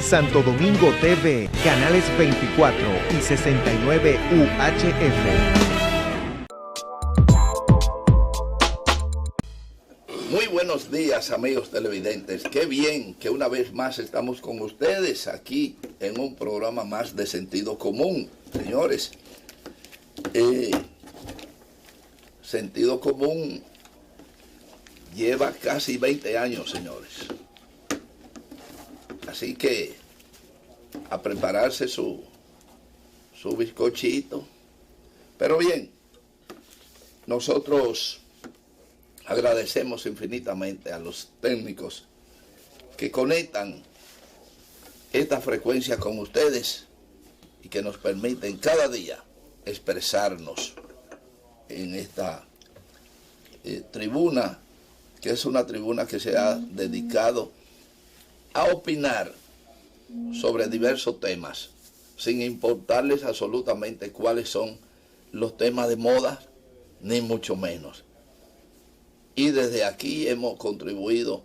Santo Domingo TV, canales 24 y 69 UHF. Muy buenos días, amigos televidentes. Qué bien que una vez más estamos con ustedes aquí en un programa más de sentido común. Señores, sentido común lleva casi 20 años, señores. Así que a prepararse su bizcochito. Pero bien, nosotros agradecemos infinitamente a los técnicos que conectan esta frecuencia con ustedes y que nos permiten cada día expresarnos en esta tribuna, que es una tribuna que se ha dedicado a opinar sobre diversos temas, sin importarles absolutamente cuáles son los temas de moda, ni mucho menos. Y desde aquí hemos contribuido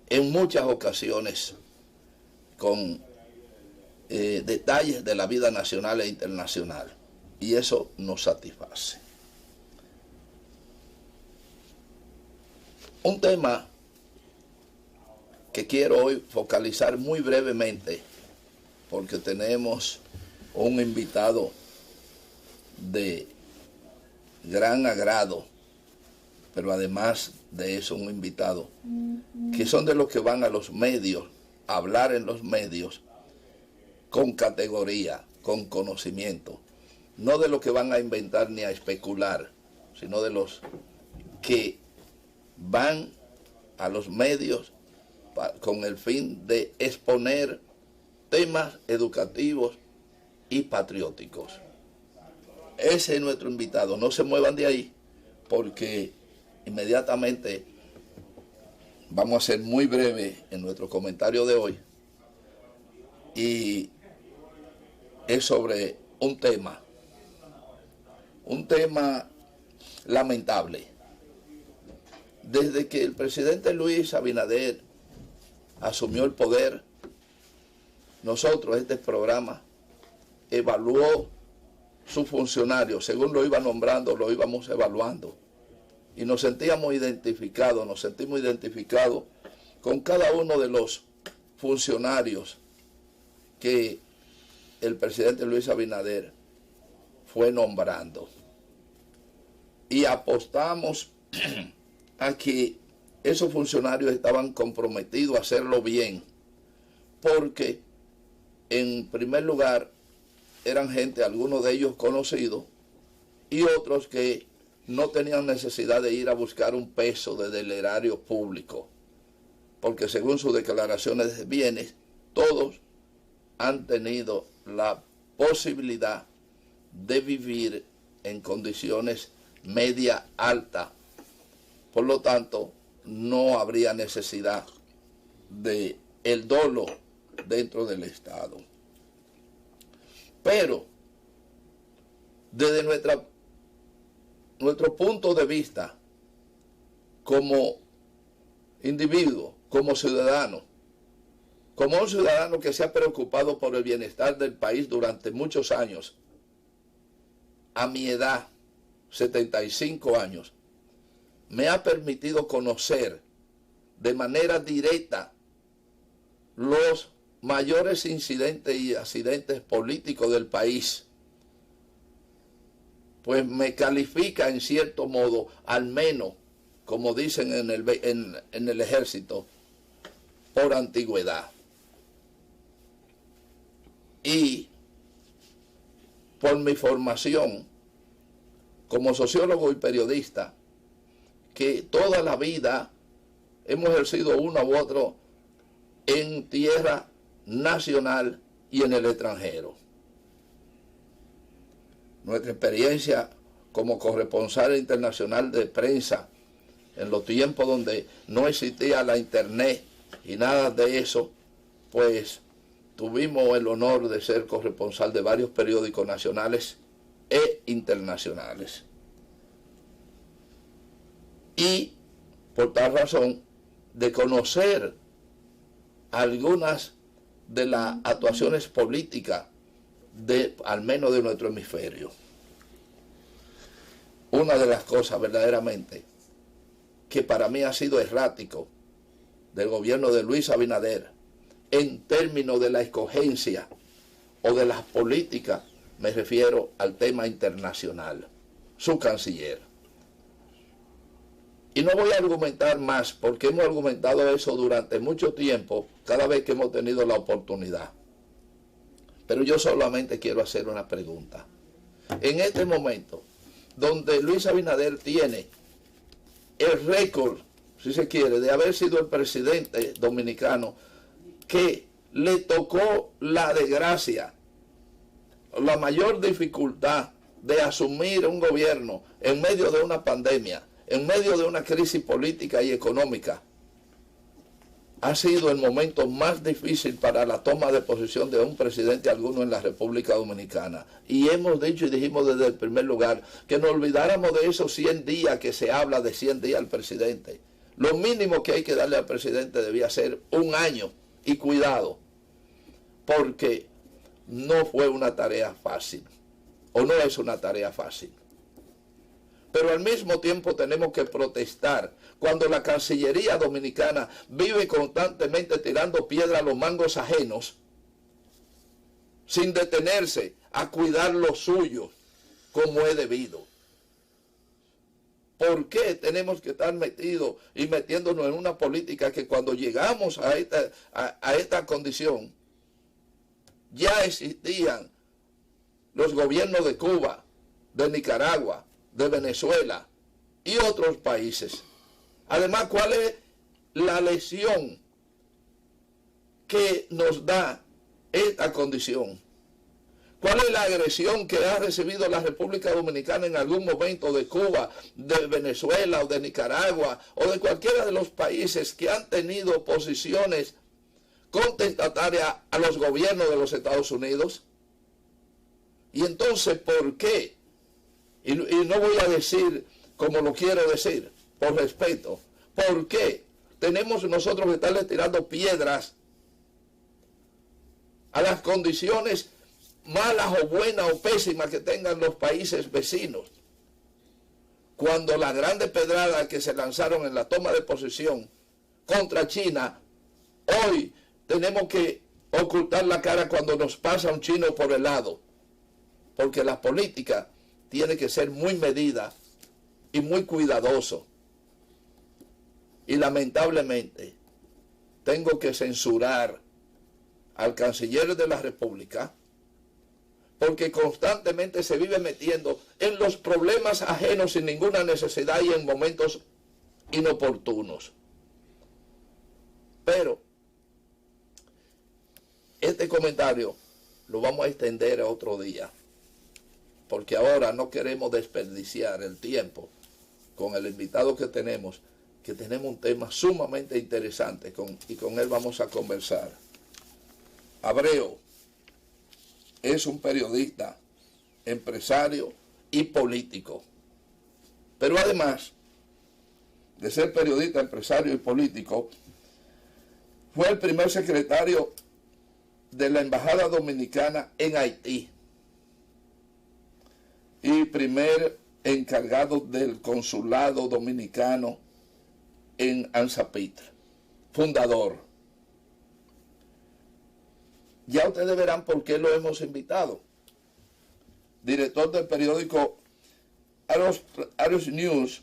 en muchas ocasiones con detalles de la vida nacional e internacional. Y eso nos satisface. Un tema que quiero hoy focalizar muy brevemente, porque tenemos un invitado de gran agrado, pero además de eso un invitado que son de los que van a los medios, a hablar en los medios con categoría, con conocimiento, no de los que van a inventar ni a especular, sino de los que van a los medios con el fin de exponer temas educativos y patrióticos. Ese es nuestro invitado. No se muevan de ahí, porque inmediatamente vamos a ser muy breve en nuestro comentario de hoy, y es sobre un tema lamentable. Desde que el presidente Luis Abinader asumió el poder, nosotros, este programa, evaluó sus funcionarios, según lo iba nombrando, lo íbamos evaluando. Y nos sentimos identificados con cada uno de los funcionarios que el presidente Luis Abinader fue nombrando. Y apostamos a que esos funcionarios estaban comprometidos a hacerlo bien, porque en primer lugar eran gente, algunos de ellos conocidos, y otros que no tenían necesidad de ir a buscar un peso desde el erario público, porque según sus declaraciones de bienes, todos han tenido la posibilidad de vivir en condiciones media alta. Por lo tanto, no habría necesidad de el dolo dentro del Estado. Pero desde nuestro punto de vista, como individuo, como ciudadano, como un ciudadano que se ha preocupado por el bienestar del país durante muchos años, a mi edad, 75 años, me ha permitido conocer de manera directa los mayores incidentes y accidentes políticos del país. Pues me califica en cierto modo, al menos, como dicen en el ejército, por antigüedad. Y por mi formación como sociólogo y periodista, que toda la vida hemos ejercido uno u otro en tierra nacional y en el extranjero. Nuestra experiencia como corresponsal internacional de prensa en los tiempos donde no existía la internet y nada de eso, pues tuvimos el honor de ser corresponsal de varios periódicos nacionales e internacionales. Y por tal razón, de conocer algunas de las actuaciones políticas al menos de nuestro hemisferio. Una de las cosas verdaderamente que para mí ha sido errático del gobierno de Luis Abinader en términos de la escogencia o de las políticas, me refiero al tema internacional, su canciller. Y no voy a argumentar más porque hemos argumentado eso durante mucho tiempo cada vez que hemos tenido la oportunidad. Pero yo solamente quiero hacer una pregunta. En este momento, donde Luis Abinader tiene el récord, si se quiere, de haber sido el presidente dominicano que le tocó la desgracia, la mayor dificultad de asumir un gobierno en medio de una pandemia, en medio de una crisis política y económica, ha sido el momento más difícil para la toma de posesión de un presidente alguno en la República Dominicana. Y hemos dicho y dijimos desde el primer lugar que nos olvidáramos de esos 100 días que se habla de 100 días al presidente. Lo mínimo que hay que darle al presidente debía ser un año. Y cuidado, porque no fue una tarea fácil, o no es una tarea fácil. Pero al mismo tiempo tenemos que protestar cuando la Cancillería Dominicana vive constantemente tirando piedra a los mangos ajenos, sin detenerse a cuidar lo suyo como es debido. ¿Por qué tenemos que estar metidos y metiéndonos en una política que cuando llegamos a esta condición, ya existían los gobiernos de Cuba, de Nicaragua, de Venezuela y otros países? Además, ¿cuál es la lesión que nos da esta condición? ¿Cuál es la agresión que ha recibido la República Dominicana en algún momento de Cuba, de Venezuela o de Nicaragua o de cualquiera de los países que han tenido posiciones contestatarias a los gobiernos de los Estados Unidos? Y entonces, ¿por qué? Y no voy a decir como lo quiero decir, por respeto. ¿Por qué tenemos nosotros que estarle tirando piedras a las condiciones malas o buenas o pésimas que tengan los países vecinos, cuando las grandes pedradas que se lanzaron en la toma de posesión contra China, hoy tenemos que ocultar la cara cuando nos pasa un chino por el lado? Porque la política tiene que ser muy medida y muy cuidadoso. Y lamentablemente tengo que censurar al canciller de la República, porque constantemente se vive metiendo en los problemas ajenos sin ninguna necesidad y en momentos inoportunos. Pero este comentario lo vamos a extender a otro día, porque ahora no queremos desperdiciar el tiempo con el invitado que tenemos un tema sumamente interesante y con él vamos a conversar. Abreu es un periodista, empresario y político. Pero además de ser periodista, empresario y político, fue el primer secretario de la Embajada Dominicana en Haití y primer encargado del Consulado Dominicano en Anzapitre, fundador. Ya ustedes verán por qué lo hemos invitado. Director del periódico Arus News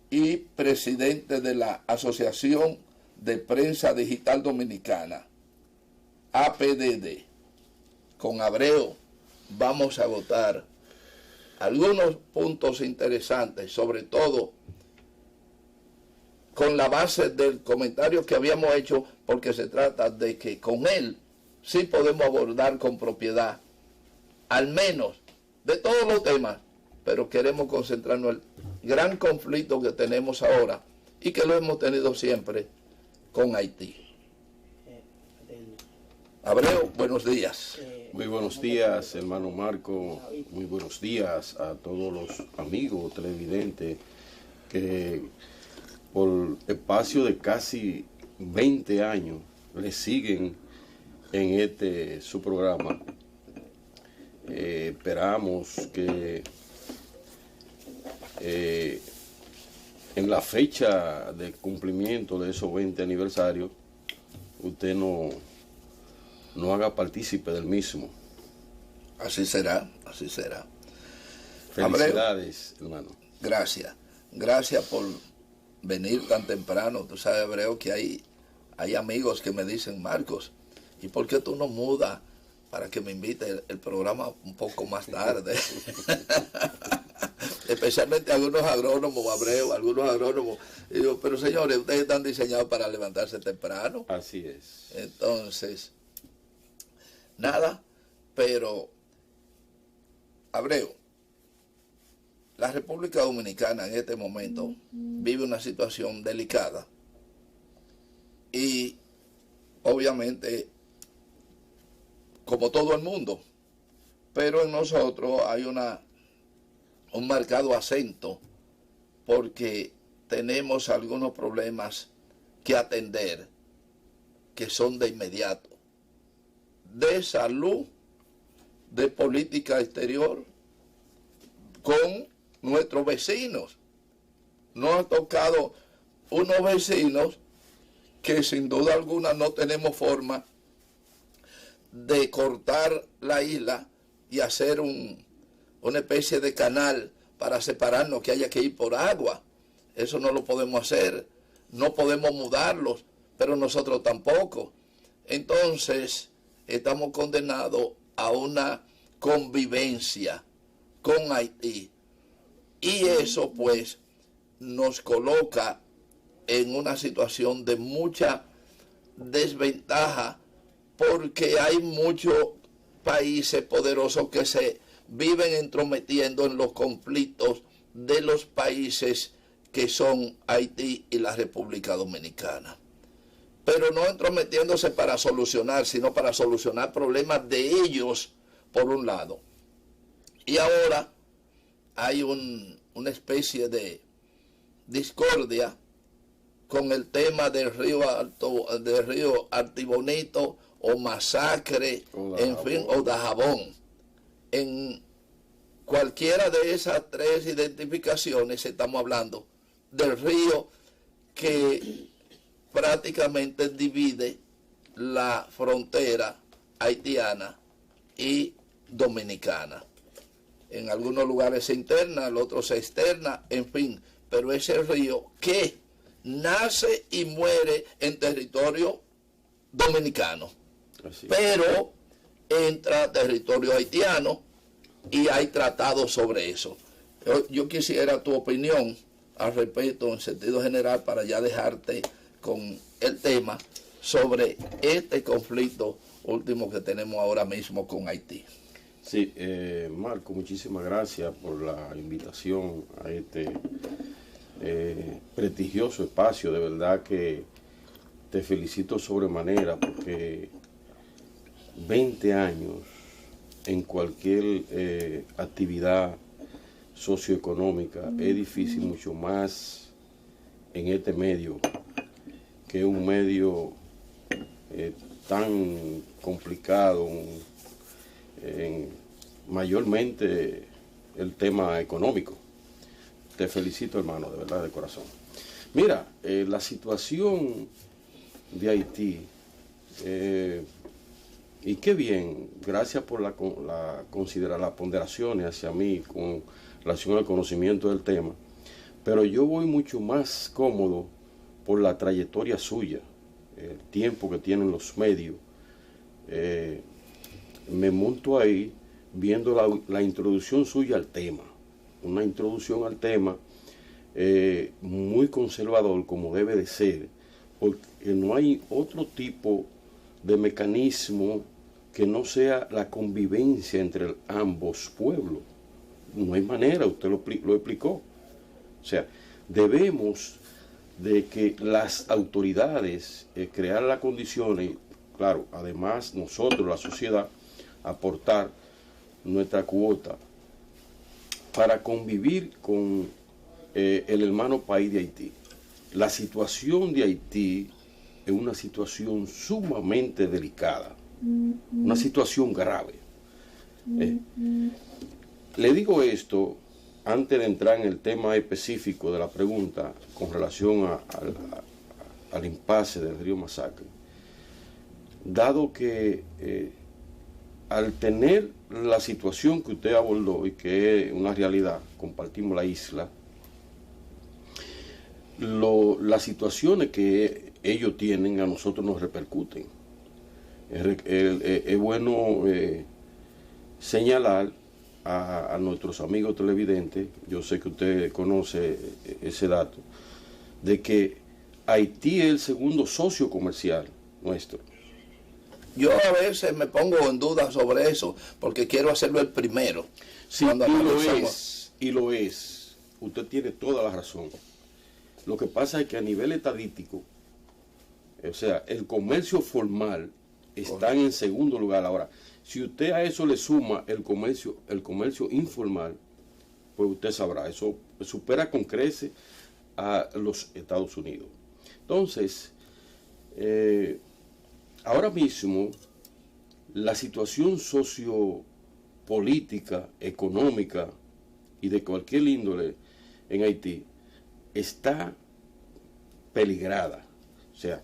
y presidente de la Asociación de Prensa Digital Dominicana, APDD. Con Abreu vamos a agotar algunos puntos interesantes, sobre todo con la base del comentario que habíamos hecho, porque se trata de que con él sí podemos abordar con propiedad, al menos de todos los temas, pero queremos concentrarnos en el gran conflicto que tenemos ahora y que lo hemos tenido siempre con Haití. Abreu, buenos días. Muy buenos días, hermano Marco. Muy buenos días a todos los amigos televidentes que por espacio de casi 20 años le siguen en su programa. Esperamos que en la fecha de cumplimiento de esos 20 aniversarios usted no haga partícipe del mismo. Así será, así será. Felicidades, hermano. Gracias por venir tan temprano. Tú sabes, Abreu, que hay amigos que me dicen, Marcos, ¿y por qué tú no mudas para que me invite el programa un poco más tarde? Especialmente algunos agrónomos, Abreu, algunos agrónomos. Y digo, pero señores, ustedes están diseñados para levantarse temprano. Así es. Entonces, nada, pero, Abreu, la República Dominicana en este momento vive una situación delicada y obviamente como todo el mundo, pero en nosotros hay un marcado acento porque tenemos algunos problemas que atender que son de inmediato, de salud, de política exterior, con nuestros vecinos. Nos ha tocado unos vecinos que sin duda alguna no tenemos forma de cortar la isla y hacer una especie de canal para separarnos, que haya que ir por agua. Eso no lo podemos hacer, no podemos mudarlos, pero nosotros tampoco. Entonces estamos condenados a una convivencia con Haití. Y eso pues nos coloca en una situación de mucha desventaja porque hay muchos países poderosos que se viven entrometiendo en los conflictos de los países que son Haití y la República Dominicana. Pero no entrometiéndose para solucionar, sino para solucionar problemas de ellos por un lado. Y ahora hay una especie de discordia con el tema del río Artibonito o Masacre, en fin, o Dajabón. En cualquiera de esas tres identificaciones estamos hablando del río que prácticamente divide la frontera haitiana y dominicana. En algunos lugares se interna, en otros se externa, en fin, pero es el río que nace y muere en territorio dominicano, pero entra a territorio haitiano y hay tratados sobre eso. Yo quisiera tu opinión al respecto en sentido general para ya dejarte con el tema sobre este conflicto último que tenemos ahora mismo con Haití. Sí, Marco, muchísimas gracias por la invitación a este prestigioso espacio. De verdad que te felicito sobremanera porque 20 años en cualquier actividad socioeconómica es difícil, mucho más en este medio, que es un medio tan complicado, mayormente el tema económico. Te felicito, hermano, de verdad, de corazón. Mira, la situación de Haití, y qué bien, gracias por las ponderaciones hacia mí con relación al conocimiento del tema, pero yo voy mucho más cómodo por la trayectoria suya, el tiempo que tienen los medios. Me monto ahí viendo la introducción suya al tema, una introducción al tema muy conservador como debe de ser, porque no hay otro tipo de mecanismo que no sea la convivencia entre ambos pueblos. No hay manera, usted lo explicó. O sea, debemos de que las autoridades crear las condiciones, claro, además nosotros, la sociedad, aportar nuestra cuota para convivir con el hermano país de Haití. La situación de Haití es una situación sumamente delicada, una situación grave. Le digo esto antes de entrar en el tema específico de la pregunta con relación al impasse del río Masacre, dado que al tener la situación que usted abordó y que es una realidad, compartimos la isla, las situaciones que ellos tienen a nosotros nos repercuten. Es bueno señalar a nuestros amigos televidentes, yo sé que usted conoce ese dato, de que Haití es el segundo socio comercial nuestro. Yo a veces me pongo en duda sobre eso, porque quiero hacerlo el primero. Sí, y lo es. Usted tiene toda la razón. Lo que pasa es que a nivel estadístico, o sea, el comercio formal está en segundo lugar. Ahora, si usted a eso le suma el comercio informal, pues usted sabrá, eso supera con creces a los Estados Unidos. Entonces, ahora mismo, la situación sociopolítica, económica y de cualquier índole en Haití está peligrada. O sea,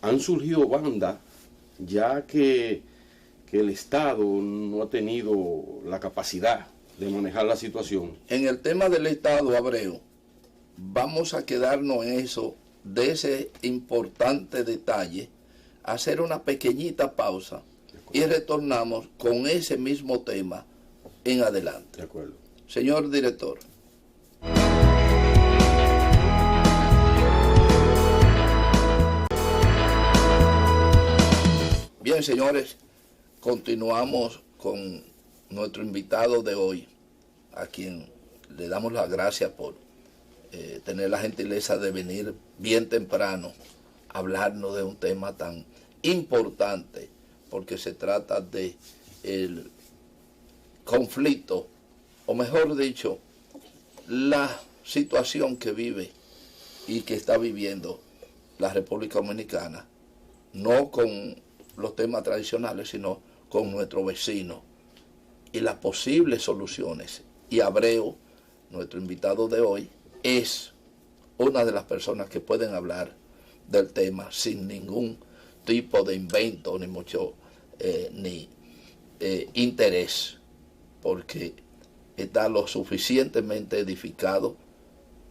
han surgido bandas ya que el Estado no ha tenido la capacidad de manejar la situación. En el tema del Estado, Abreu, vamos a quedarnos en eso, de ese importante detalle, hacer una pequeñita pausa y retornamos con ese mismo tema en adelante. De acuerdo. Señor director. Bien, señores, continuamos con nuestro invitado de hoy, a quien le damos las gracias por tener la gentileza de venir bien temprano a hablarnos de un tema tan importante, porque se trata de el conflicto, o mejor dicho, la situación que vive y que está viviendo la República Dominicana, no con los temas tradicionales, sino con nuestro vecino y las posibles soluciones. Y Abreu, nuestro invitado de hoy, es una de las personas que pueden hablar del tema sin ningún tipo de invento, ni mucho interés, porque está lo suficientemente edificado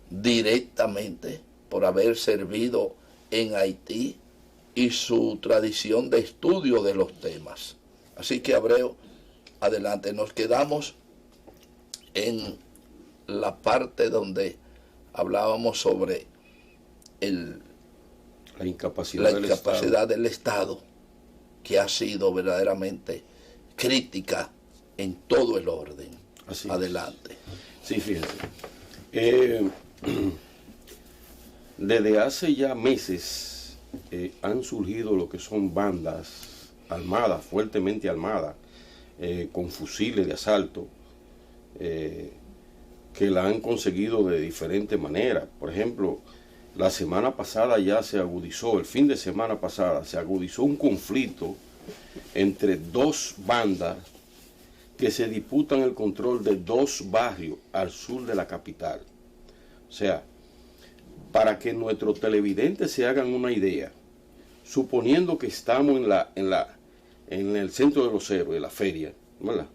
directamente por haber servido en Haití y su tradición de estudio de los temas. Así que, Abreu, adelante. Nos quedamos en la parte donde hablábamos sobre la incapacidad del Estado, que ha sido verdaderamente crítica en todo el orden. Así adelante. Es. Sí, fíjense. Desde hace ya meses han surgido lo que son bandas armadas, fuertemente armadas, con fusiles de asalto, que la han conseguido de diferentes maneras. Por ejemplo, la semana pasada ya se agudizó, el fin de semana pasada, se agudizó un conflicto entre dos bandas que se disputan el control de dos barrios al sur de la capital. O sea, para que nuestros televidentes se hagan una idea, suponiendo que estamos en el centro de los héroes, la feria, ¿verdad?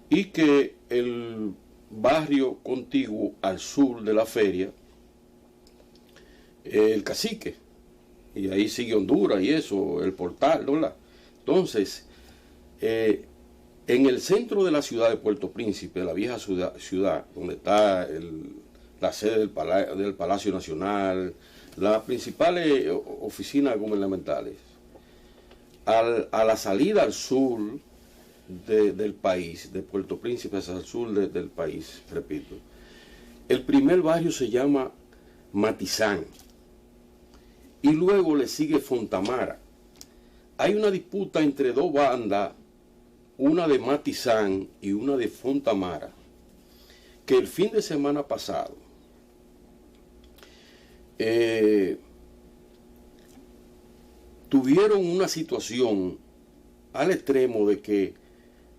Y que el barrio contiguo al sur de la feria, el Cacique, y ahí sigue Honduras y eso, el Portal, ¿verdad? Entonces, en el centro de la ciudad de Puerto Príncipe, la vieja ciudad donde está la sede del Palacio Nacional, las principales oficinas gubernamentales, a la salida al sur del país, de Puerto Príncipe hacia el sur del país, repito, el primer barrio se llama Matizán y luego le sigue Fontamara. Hay una disputa entre dos bandas, una de Matizán y una de Fontamara, que el fin de semana pasado tuvieron una situación al extremo de que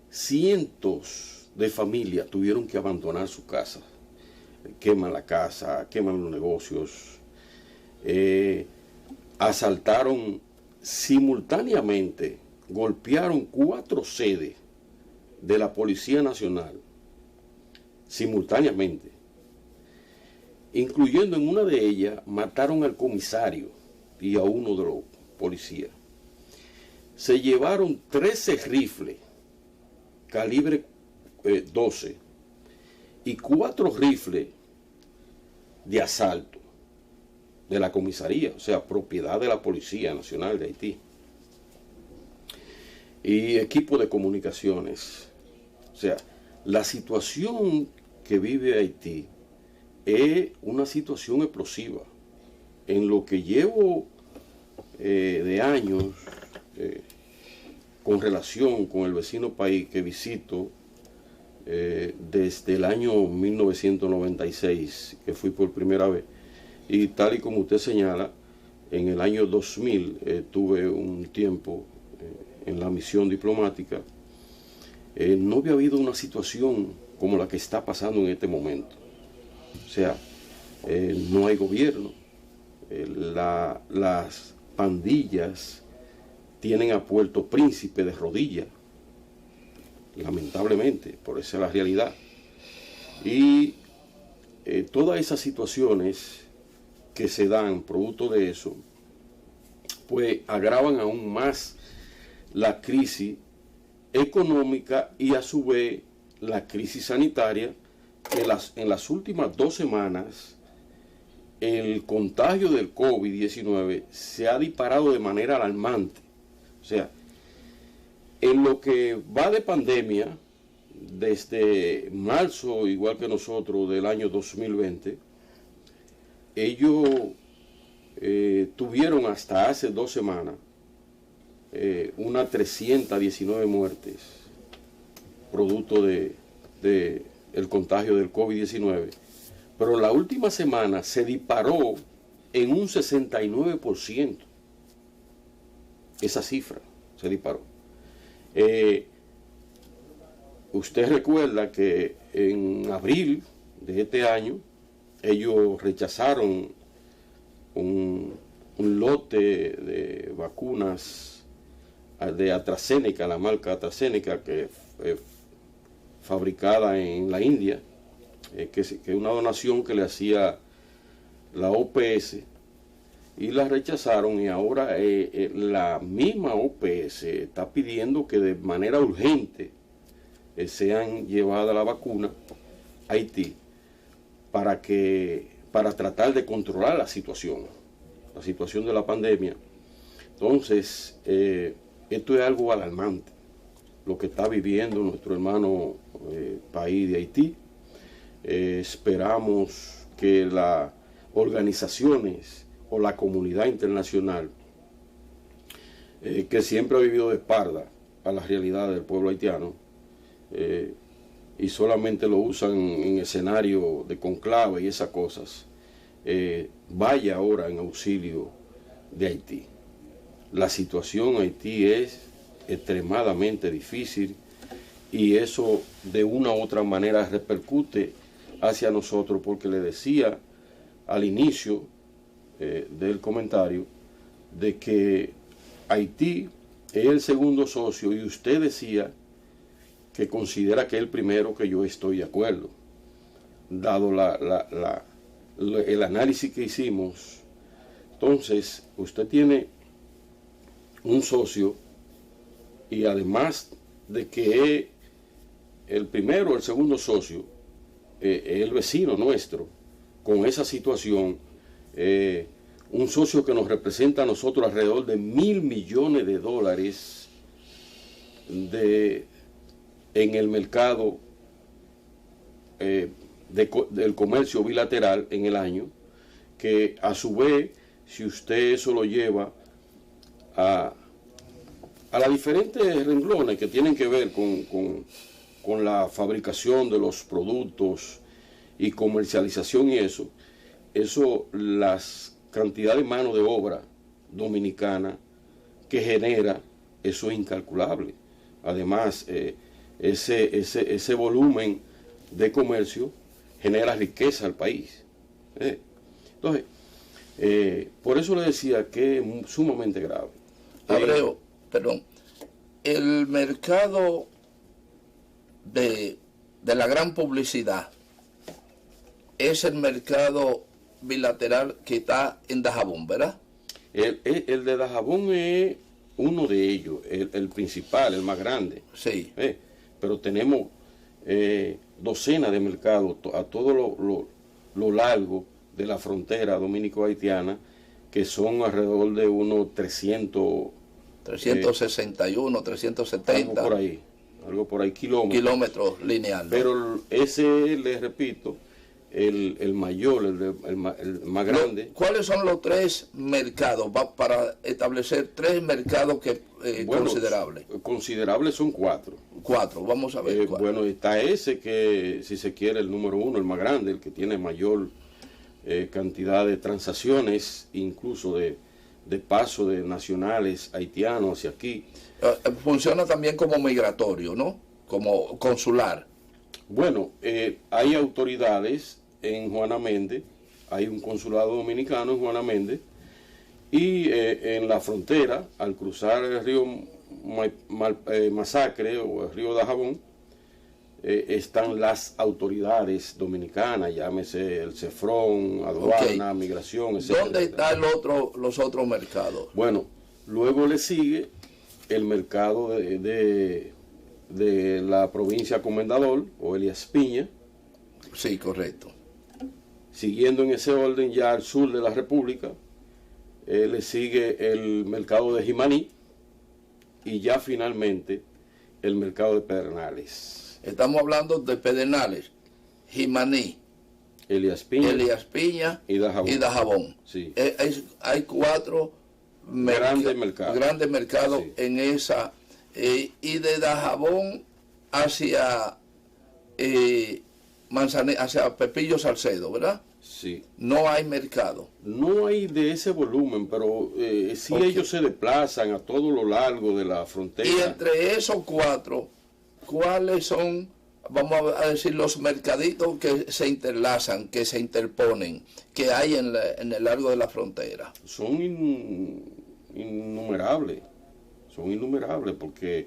cientos de familias tuvieron que abandonar su casa. Queman la casa, queman los negocios, asaltaron simultáneamente, golpearon 4 sedes de la Policía Nacional, simultáneamente, incluyendo en una de ellas, mataron al comisario y a uno de los policías. Se llevaron 13 rifles calibre 12 y 4 rifles de asalto de la comisaría, o sea, propiedad de la Policía Nacional de Haití, y equipo de comunicaciones. O sea, la situación que vive Haití es una situación explosiva. En lo que llevo de años con relación con el vecino país que visito, desde el año 1996, que fui por primera vez, y tal y como usted señala, en el año 2000 tuve un tiempo en la misión diplomática. No había habido una situación como la que está pasando en este momento. O sea, no hay gobierno, las pandillas tienen a Puerto Príncipe de rodillas, lamentablemente, por esa es la realidad. Y todas esas situaciones que se dan producto de eso, pues agravan aún más la crisis económica y a su vez la crisis sanitaria, que en las últimas 2 semanas el contagio del COVID-19 se ha disparado de manera alarmante. O sea, en lo que va de pandemia, desde marzo, igual que nosotros, del año 2020, ellos tuvieron hasta hace 2 semanas unas 319 muertes producto de el contagio del COVID-19, pero la última semana se disparó en un 69%. Esa cifra se disparó. Usted recuerda que en abril de este año ellos rechazaron un lote de vacunas de AstraZeneca, la marca AstraZeneca, que fabricada en la India, que es una donación que le hacía la OPS, y la rechazaron, y ahora la misma OPS está pidiendo que de manera urgente sean llevadas la vacuna a Haití para tratar de controlar la situación de la pandemia. Entonces, esto es algo alarmante, lo que está viviendo nuestro hermano país de Haití. Esperamos que las organizaciones o la comunidad internacional, que siempre ha vivido de espalda a la realidad del pueblo haitiano, y solamente lo usan en escenario de conclave y esas cosas, vaya ahora en auxilio de Haití. La situación en Haití es extremadamente difícil, y eso de una u otra manera repercute hacia nosotros, porque le decía al inicio del comentario de que Haití es el segundo socio, y usted decía que considera que es el primero, que yo estoy de acuerdo, dado el análisis que hicimos. Entonces, usted tiene un socio, y además de que es el primero o el segundo socio, es el vecino nuestro, con esa situación, un socio que nos representa a nosotros alrededor de $1.000 millones en el mercado del comercio bilateral en el año, que a su vez, si usted eso lo lleva a las diferentes renglones que tienen que ver con la fabricación de los productos y comercialización y eso, las cantidades de mano de obra dominicana que genera, eso es incalculable. Además, ese volumen de comercio genera riqueza al país. Entonces, por eso le decía que es sumamente grave. Abreu, perdón, el mercado de la gran publicidad es el mercado bilateral que está en Dajabón, ¿verdad? El de Dajabón es uno de ellos, el principal, el más grande. Sí. Pero tenemos docenas de mercados a todo lo largo de la frontera dominico-haitiana, que son alrededor de unos 361, 370. Algo por ahí, kilómetros lineales. Pero ese, les repito, el mayor, el más grande. ¿Cuáles son los tres mercados? Para establecer tres mercados considerables. Considerables son cuatro. Vamos a ver. Bueno, está ese que, si se quiere, el número uno, el más grande, el que tiene mayor cantidad de transacciones, incluso de paso de nacionales haitianos hacia aquí. Funciona también como migratorio, ¿no? Como consular. Bueno, hay autoridades en Juana Méndez, hay un consulado dominicano en Juana Méndez, y en la frontera, al cruzar el río Masacre o el río Dajabón, están las autoridades dominicanas, llámese el CEFRON, aduana, migración, etc. ¿Dónde están los otros mercados? Bueno, luego le sigue el mercado de la provincia Comendador o Elías Piña. Sí, correcto. Siguiendo en ese orden, ya al sur de la República, le sigue el mercado de Jimaní y ya finalmente el mercado de Pedernales. Estamos hablando de Pedernales, Jimaní, Elías Piña y Dajabón. Sí. Hay cuatro grandes mercados sí. En esa. Y de Dajabón hacia hacia Pepillo Salcedo, ¿verdad? Sí. No hay mercado. No hay de ese volumen, pero sí ellos se desplazan a todo lo largo de la frontera. Y entre esos cuatro, ¿cuáles son, vamos a decir, los mercaditos que se interlazan, que se interponen, que hay en el largo de la frontera? Son innumerables. Son innumerables porque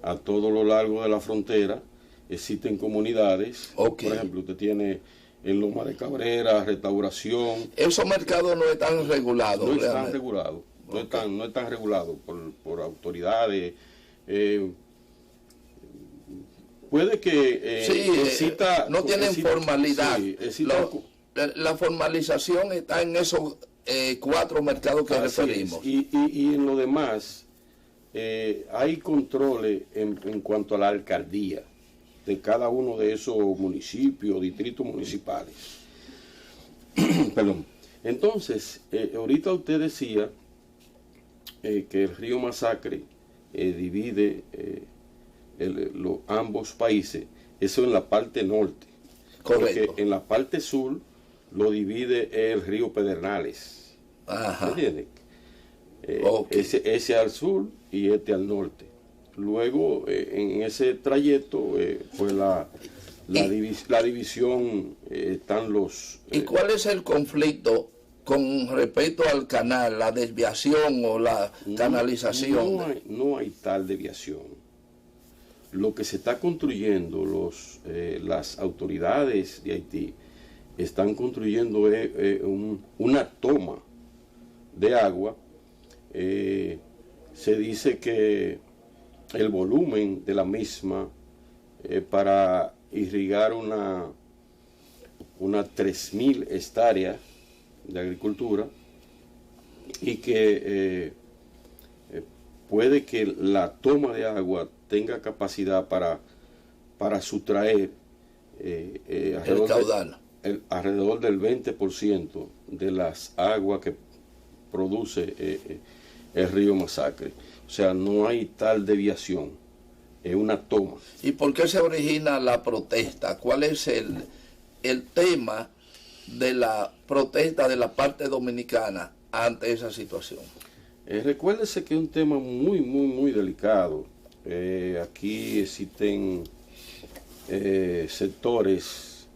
a todo lo largo de la frontera existen comunidades. Okay. Por ejemplo, usted tiene en Loma de Cabrera, Restauración. Esos mercados no están regulados. No están regulados. No están regulados por autoridades. Puede que exista... no tienen formalidad. Sí, la formalización está en esos cuatro mercados que referimos. Y en lo demás... hay controles en cuanto a la alcaldía de cada uno de esos municipios, distritos municipales. Perdón. Entonces, ahorita usted decía que el río Masacre divide ambos países, eso en la parte norte. Correcto. Porque en la parte sur lo divide el río Pedernales. Ajá. ¿Entiendes? Ese al sur y este al norte. Luego, en ese trayecto, pues la división están los... ¿Y cuál es el conflicto con respecto al canal, la desviación o la canalización? No hay tal desviación. Lo que se está construyendo, las autoridades de Haití están construyendo una toma de agua. Se dice que el volumen de la misma para irrigar unas 3.000 hectáreas de agricultura y que puede que la toma de agua tenga capacidad para sustraer el caudal. Alrededor del 20% de las aguas que produce el río Masacre. O sea, no hay tal desviación, es una toma. ¿Y por qué se origina la protesta? ¿Cuál es el tema de la protesta de la parte dominicana ante esa situación? Recuérdese que es un tema muy delicado. Aquí existen sectores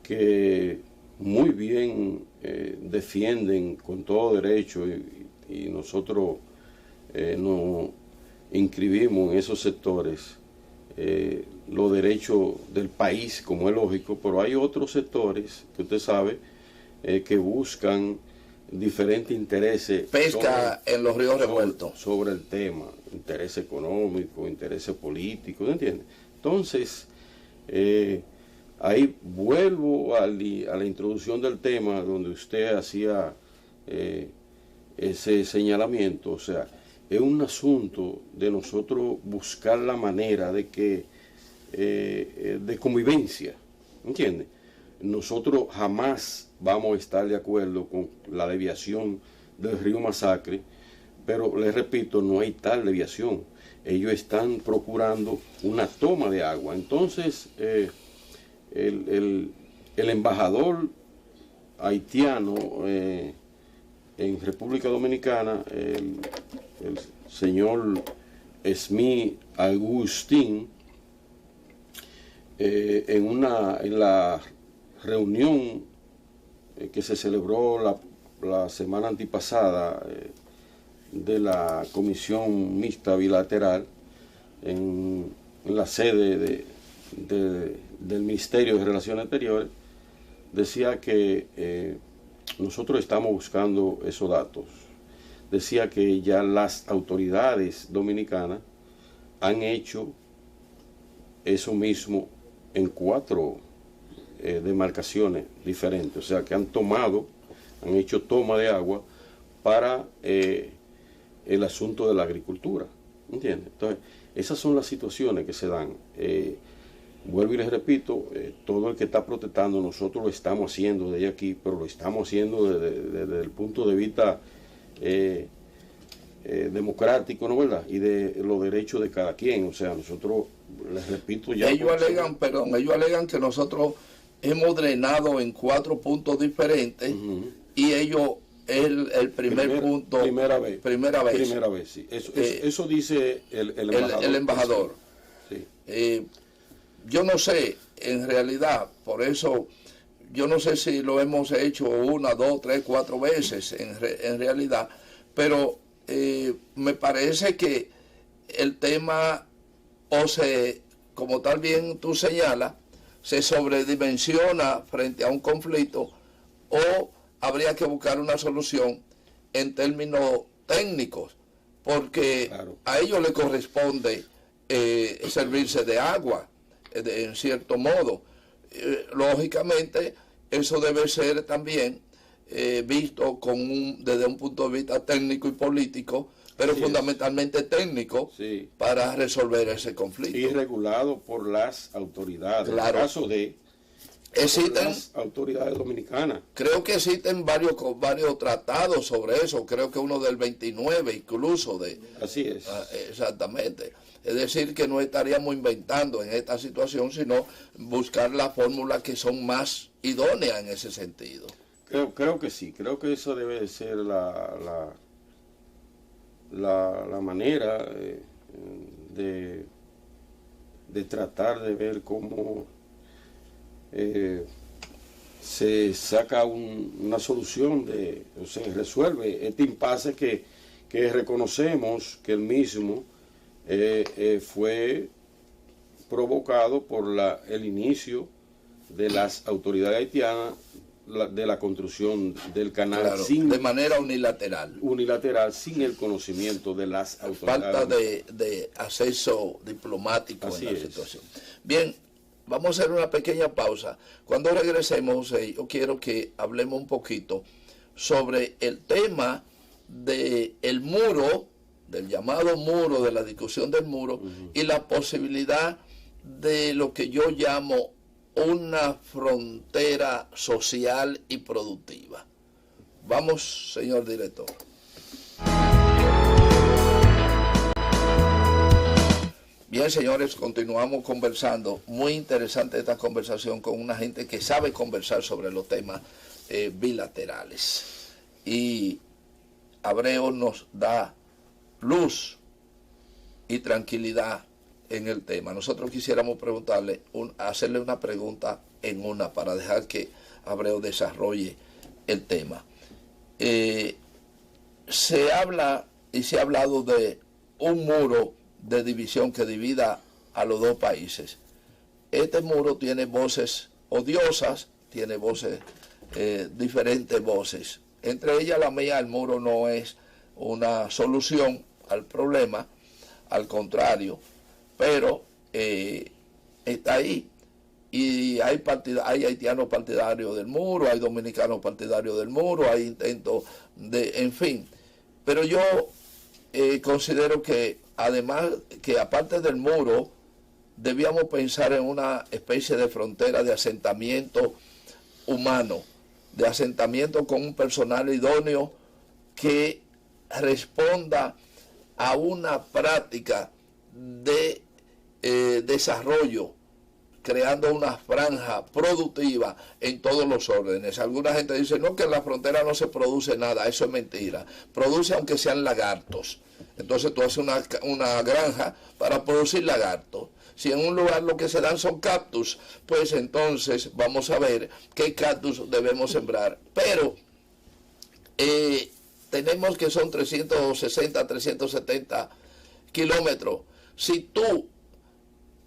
que muy bien defienden con todo derecho y nosotros nos inscribimos en esos sectores los derechos del país, como es lógico, pero hay otros sectores que usted sabe que buscan diferentes intereses. Pesca en los ríos revueltos. Sobre el tema, intereses económicos, intereses políticos, ¿entiende? Entonces, ahí vuelvo a la introducción del tema donde usted hacía ese señalamiento. O sea, es un asunto de nosotros buscar la manera de que de convivencia, ¿entiende? Nosotros jamás vamos a estar de acuerdo con la desviación del río Masacre, pero les repito, no hay tal desviación. Ellos están procurando una toma de agua. Entonces, el embajador haitiano en República Dominicana, el señor Smith Agustín, en la reunión que se celebró la semana antipasada de la Comisión Mixta Bilateral en la sede del Ministerio de Relaciones Exteriores, decía que nosotros estamos buscando esos datos. Decía que ya las autoridades dominicanas han hecho eso mismo en 4 demarcaciones diferentes, o sea que han hecho toma de agua para el asunto de la agricultura, ¿entiendes? Entonces, esas son las situaciones que se dan. Vuelvo y les repito, todo el que está protestando, nosotros lo estamos haciendo desde aquí, pero lo estamos haciendo desde el punto de vista democrático, ¿no, verdad? Y de los derechos de cada quien. O sea, nosotros, les repito ya... Ellos alegan que nosotros hemos drenado en 4 puntos diferentes, y ellos es el primer punto... Primera vez. Primera vez, sí. Eso dice el embajador. El embajador. Sí. Yo no sé, en realidad, por eso, yo no sé si lo hemos hecho 1, 2, 3, 4 veces, en realidad, pero me parece que el tema, como tal bien tú señalas, se sobredimensiona frente a un conflicto, o habría que buscar una solución en términos técnicos, porque claro, a ellos les corresponde servirse de agua, en cierto modo. Lógicamente, eso debe ser también visto desde un punto de vista técnico y político, pero sí, fundamentalmente técnico, sí, para resolver ese conflicto. Y regulado por las autoridades. Claro. En el caso de las autoridades dominicanas. Creo que existen varios tratados sobre eso, creo que uno del 29 incluso. Así es. Exactamente. Es decir, que no estaríamos inventando en esta situación, sino buscar las fórmulas que son más idóneas en ese sentido. Creo que sí, creo que eso debe de ser la manera de tratar de ver cómo se saca una solución, o se resuelve este impasse que reconocemos que el mismo fue provocado por el inicio de las autoridades haitianas de la construcción del canal, claro, de manera unilateral, sin el conocimiento de las autoridades. Falta de acceso diplomático. Así en la situación. Bien, vamos a hacer una pequeña pausa. Cuando regresemos, José, yo quiero que hablemos un poquito sobre el tema del muro, del llamado muro, de la discusión del muro, y la posibilidad de lo que yo llamo una frontera social y productiva. Vamos, señor director. Bien, señores, continuamos conversando. Muy interesante esta conversación con una gente que sabe conversar sobre los temas bilaterales. Y Abreu nos da luz y tranquilidad en el tema. Nosotros quisiéramos preguntarle, hacerle una pregunta en una para dejar que Abreu desarrolle el tema. Se habla y se ha hablado de un muro de división que divida a los dos países. Este muro tiene voces odiosas, tiene voces, diferentes voces. Entre ellas la mía, el muro no es una solución al problema, al contrario, pero está ahí. Y hay haitianos partidarios del muro, hay dominicanos partidarios del muro, hay intentos de, en fin. Pero yo considero que además, que aparte del muro, debíamos pensar en una especie de frontera de asentamiento humano, de asentamiento con un personal idóneo que responda a una práctica de desarrollo, creando una franja productiva en todos los órdenes. Alguna gente dice, no, que en la frontera no se produce nada. Eso es mentira. Produce aunque sean lagartos. Entonces tú haces una granja para producir lagartos. Si en un lugar lo que se dan son cactus, pues entonces vamos a ver qué cactus debemos sembrar. Pero tenemos que son 360, 370 kilómetros. Si tú,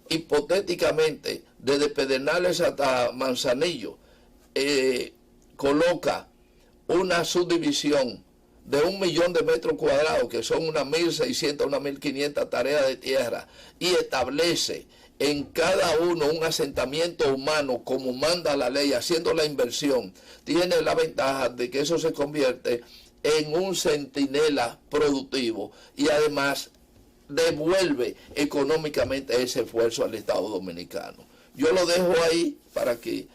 hipotéticamente, desde Pedernales hasta Manzanillo, coloca una subdivisión de 1 millón de metros cuadrados, que son unas 1.600, unas 1.500 tareas de tierra, y establece en cada uno un asentamiento humano como manda la ley, haciendo la inversión, tiene la ventaja de que eso se convierte en un centinela productivo y además devuelve económicamente ese esfuerzo al Estado Dominicano. Yo lo dejo ahí para que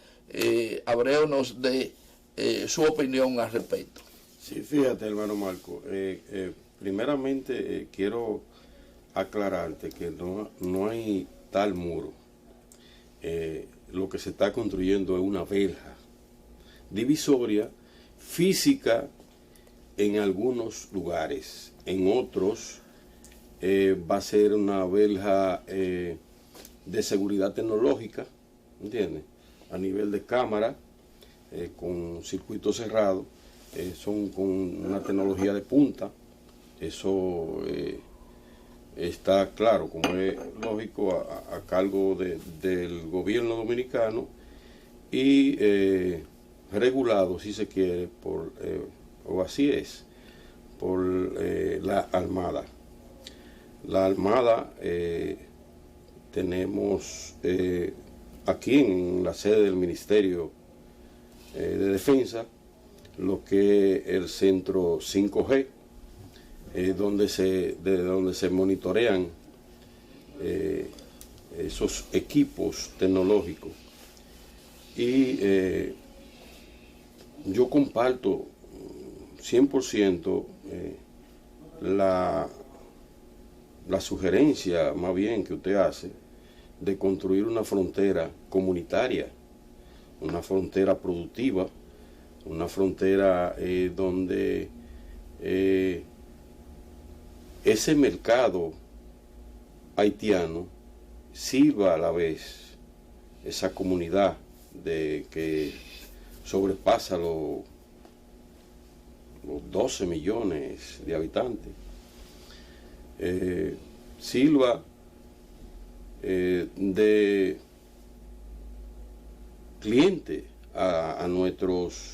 Abreu nos dé su opinión al respecto. Sí, fíjate, hermano Marco, primeramente quiero aclararte que no hay tal muro. Lo que se está construyendo es una verja divisoria física en algunos lugares, en otros va a ser una verja de seguridad tecnológica, ¿entiendes? A nivel de cámara, con circuito cerrado, son con una tecnología de punta. Eso está claro, como es lógico, a cargo del gobierno dominicano y regulado, si se quiere, o así es, por la Armada. La Armada, tenemos aquí en la sede del Ministerio de Defensa lo que es el centro 5G, donde se monitorean esos equipos tecnológicos. Y yo comparto 100% la sugerencia, más bien, que usted hace, de construir una frontera comunitaria, una frontera productiva, una frontera donde ese mercado haitiano sirva a la vez esa comunidad que sobrepasa los 12 millones de habitantes. Sirva de cliente a nuestros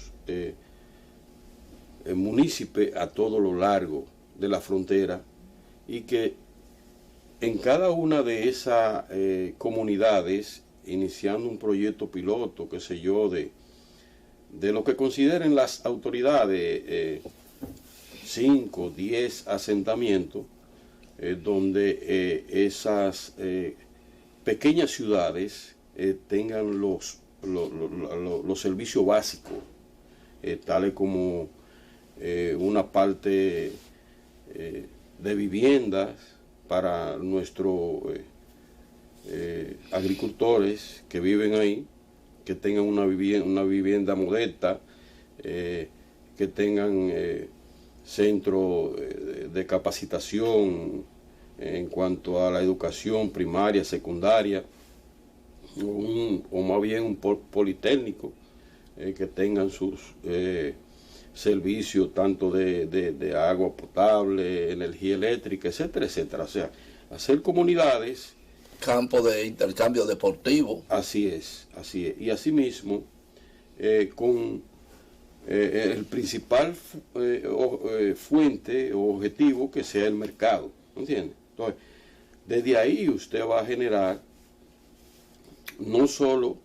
municipios a todo lo largo de la frontera, y que en cada una de esas comunidades, iniciando un proyecto piloto, qué sé yo, de lo que consideren las autoridades, 5, 10 asentamientos, donde esas pequeñas ciudades tengan los servicios básicos, tales como una parte de viviendas para nuestros agricultores que viven ahí, que tengan una vivienda modesta, que tengan centros de capacitación en cuanto a la educación primaria, secundaria, o más bien un politécnico que tengan sus servicios tanto de agua potable, energía eléctrica, etcétera, etcétera. O sea, hacer comunidades. Campo de intercambio deportivo. Así es, así es. Y asimismo, con el principal fuente o objetivo que sea el mercado, ¿entiende? Entonces, desde ahí usted va a generar no solo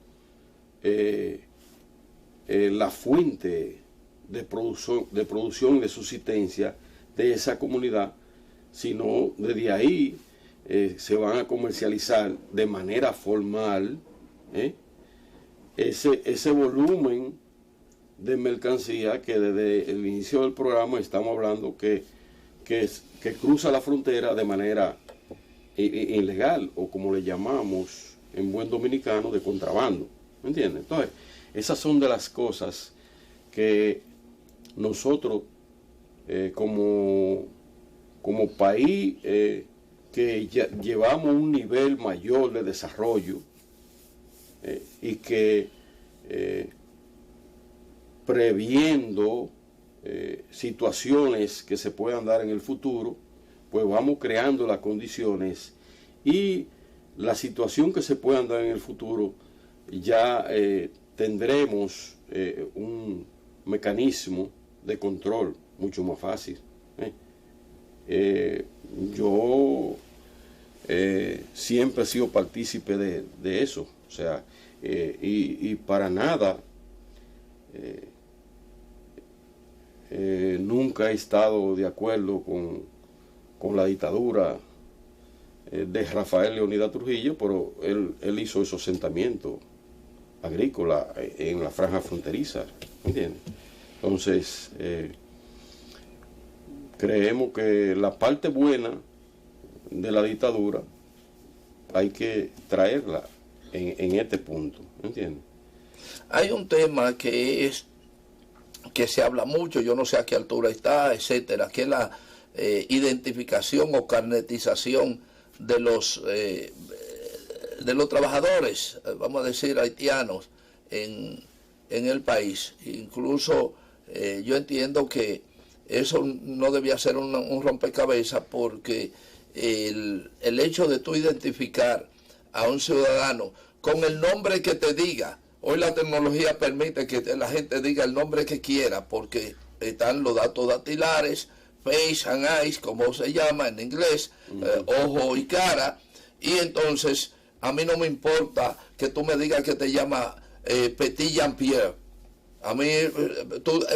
la fuente de producción y de subsistencia de esa comunidad, sino desde ahí se van a comercializar de manera formal ese volumen de mercancía que desde el inicio del programa estamos hablando que cruza la frontera de manera ilegal, o como le llamamos en buen dominicano, de contrabando, ¿me entiendes? Entonces, esas son de las cosas que nosotros como país que ya llevamos un nivel mayor de desarrollo y que previendo situaciones que se puedan dar en el futuro, pues vamos creando las condiciones, y la situación que se puedan dar en el futuro ya tendremos un mecanismo de control mucho más fácil. Yo siempre he sido partícipe de eso, o sea, y para nada nunca he estado de acuerdo con la dictadura de Rafael Leónidas Trujillo, pero él hizo esos asentamientos agrícolas en la franja fronteriza, ¿entiendes? Entonces, creemos que la parte buena de la dictadura hay que traerla en este punto, ¿entiendes? Hay un tema que se habla mucho, yo no sé a qué altura está, etcétera, que es la identificación o carnetización de los trabajadores, vamos a decir haitianos, en el país. Incluso yo entiendo que eso no debía ser un rompecabezas, porque el hecho de tú identificar a un ciudadano con el nombre que te diga, hoy la tecnología permite que la gente diga el nombre que quiera, porque están los datos dactilares, face and eyes, como se llama en inglés, ojo y cara, y entonces a mí no me importa que tú me digas que te llamas Petit Jean-Pierre. A mí,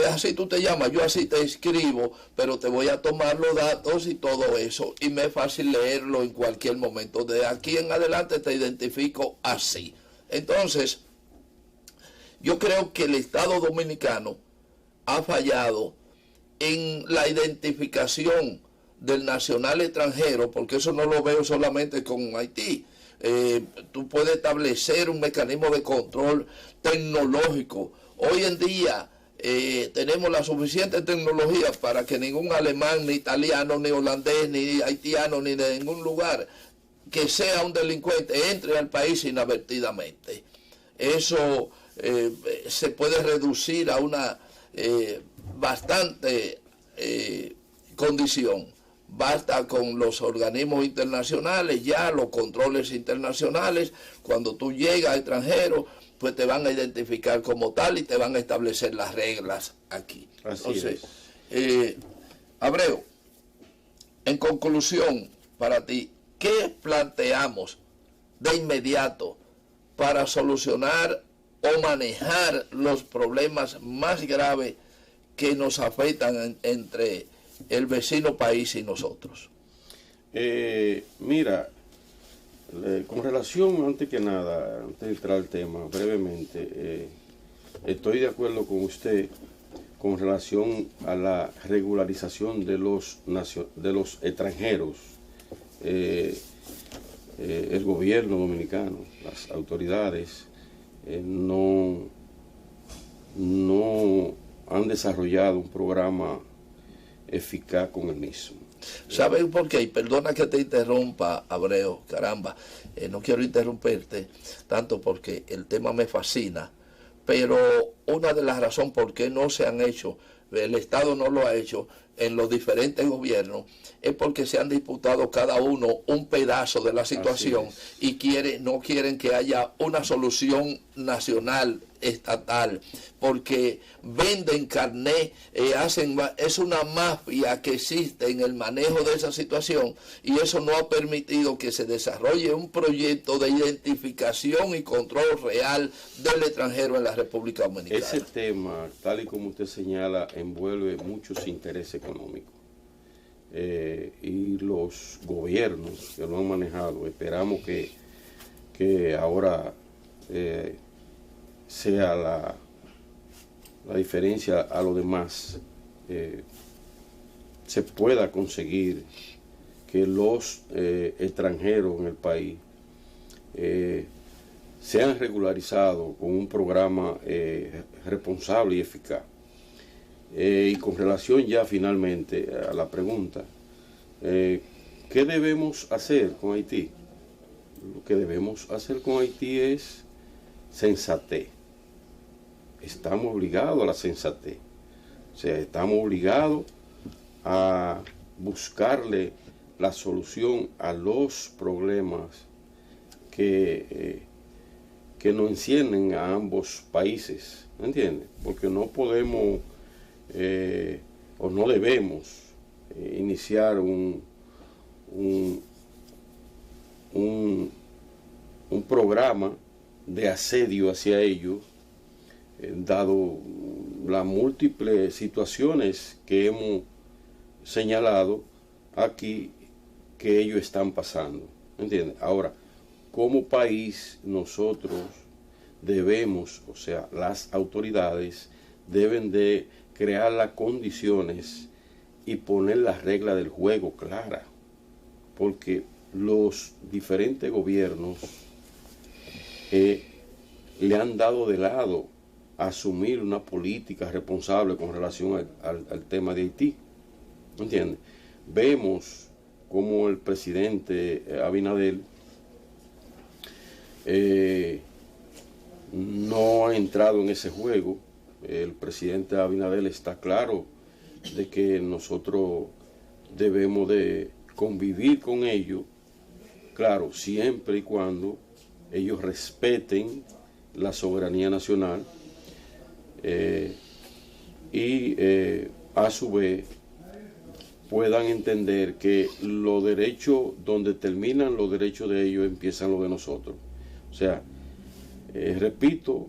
así tú te llamas, yo así te escribo, pero te voy a tomar los datos y todo eso, y me es fácil leerlo en cualquier momento. De aquí en adelante te identifico así. Entonces, yo creo que el Estado Dominicano ha fallado en la identificación del nacional extranjero, porque eso no lo veo solamente con Haití. Tú puedes establecer un mecanismo de control tecnológico. Hoy en día tenemos la suficiente tecnología para que ningún alemán, ni italiano, ni holandés, ni haitiano, ni de ningún lugar que sea un delincuente entre al país inadvertidamente. Eso se puede reducir a una bastante condición. Basta con los organismos internacionales, ya los controles internacionales, cuando tú llegas extranjero, pues te van a identificar como tal y te van a establecer las reglas aquí. Entonces, Abreu, en conclusión, para ti, ¿qué planteamos de inmediato para solucionar o manejar los problemas más graves que nos afectan entre el vecino país y nosotros? Mira, con relación, antes que nada, antes de entrar al tema, brevemente, estoy de acuerdo con usted con relación a la regularización de los extranjeros. El gobierno dominicano, las autoridades, no han desarrollado un programa eficaz con el mismo. ¿Sabes por qué? Y perdona que te interrumpa, Abreu, caramba, no quiero interrumpirte tanto porque el tema me fascina, pero una de las razones por qué no se han hecho, el Estado no lo ha hecho en los diferentes gobiernos, es porque se han disputado cada uno un pedazo de la situación y no quieren que haya una solución nacional, estatal, porque venden carné, es una mafia que existe en el manejo de esa situación y eso no ha permitido que se desarrolle un proyecto de identificación y control real del extranjero en la República Dominicana. Ese tema, tal y como usted señala, envuelve muchos intereses económicos. Y los gobiernos que lo han manejado, esperamos que ahora sea la diferencia a lo demás, se pueda conseguir que los extranjeros en el país sean regularizados con un programa responsable y eficaz. Y con relación ya finalmente a la pregunta, ¿qué debemos hacer con Haití? Lo que debemos hacer con Haití es sensatez. Estamos obligados a la sensatez. O sea, estamos obligados a buscarle la solución a los problemas que nos encienden a ambos países, ¿me entiendes? Porque no podemos o no debemos iniciar un programa de asedio hacia ellos, dado las múltiples situaciones que hemos señalado aquí que ellos están pasando, ¿entiendes? Ahora, como país nosotros debemos, o sea, las autoridades deben de crear las condiciones y poner las reglas del juego claras, porque los diferentes gobiernos le han dado de lado a asumir una política responsable con relación al tema de Haití, ¿entiendes? Vemos como el presidente Abinader no ha entrado en ese juego. El presidente Abinader está claro de que nosotros debemos de convivir con ellos, claro, siempre y cuando ellos respeten la soberanía nacional y a su vez puedan entender que los derechos, donde terminan los derechos de ellos, empiezan los de nosotros. O sea, repito,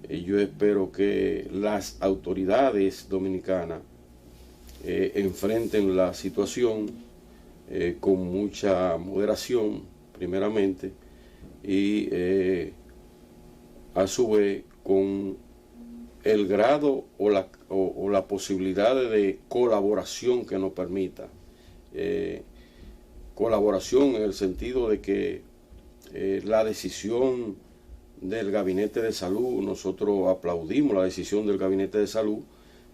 yo espero que las autoridades dominicanas enfrenten la situación con mucha moderación, primeramente, y a su vez con el grado o la posibilidad de colaboración que nos permita. Colaboración en el sentido de que la decisión del Gabinete de Salud, nosotros aplaudimos la decisión del Gabinete de Salud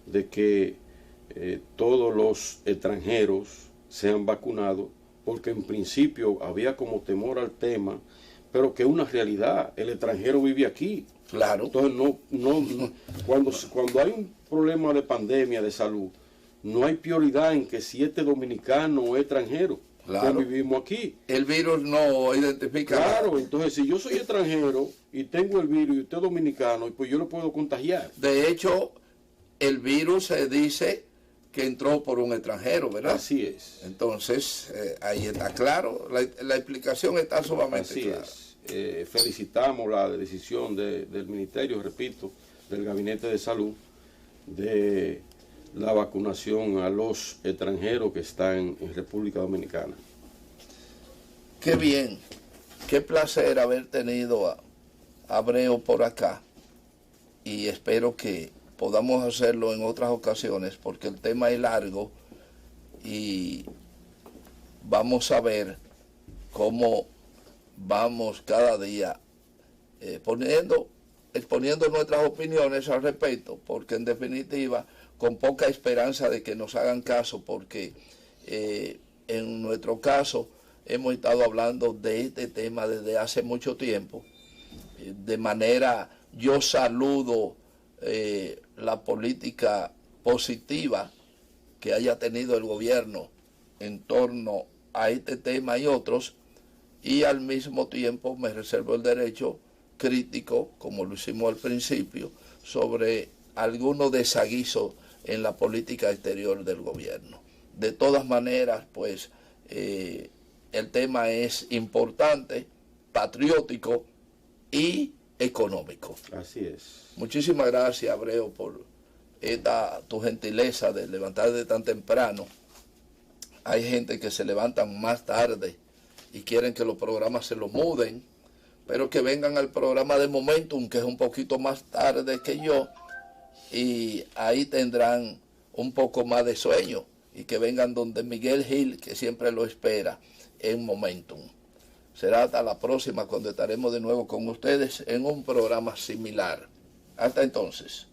de que todos los extranjeros sean vacunados, porque en principio había como temor al tema, pero que es una realidad, el extranjero vive aquí. Claro. Entonces cuando hay un problema de pandemia de salud, no hay prioridad en que si este dominicano o extranjero. Claro. Que vivimos aquí. El virus no identifica. Claro, entonces si yo soy extranjero y tengo el virus y usted es dominicano, pues yo lo puedo contagiar. De hecho, el virus se dice que entró por un extranjero, ¿verdad? Así es. Entonces, ahí está claro, la explicación está sumamente clara. Así es. Felicitamos la decisión del Ministerio, repito, del Gabinete de Salud, de la vacunación a los extranjeros que están en República Dominicana. Qué bien, qué placer haber tenido a Abreu por acá y espero que podamos hacerlo en otras ocasiones porque el tema es largo y vamos a ver cómo vamos cada día exponiendo nuestras opiniones al respecto, porque en definitiva con poca esperanza de que nos hagan caso, porque en nuestro caso hemos estado hablando de este tema desde hace mucho tiempo. De manera, yo saludo la política positiva que haya tenido el gobierno en torno a este tema y otros, y al mismo tiempo me reservo el derecho crítico, como lo hicimos al principio, sobre algunos desaguisos en la política exterior del gobierno. De todas maneras, pues, el tema es importante, patriótico y económico. Así es. Muchísimas gracias, Abreu, por tu gentileza de levantarte tan temprano. Hay gente que se levantan más tarde y quieren que los programas se los muden, pero que vengan al programa de Momentum, que es un poquito más tarde que yo, y ahí tendrán un poco más de sueño, y que vengan donde Miguel Gil, que siempre lo espera en Momentum. Será hasta la próxima, cuando estaremos de nuevo con ustedes en un programa similar. Hasta entonces.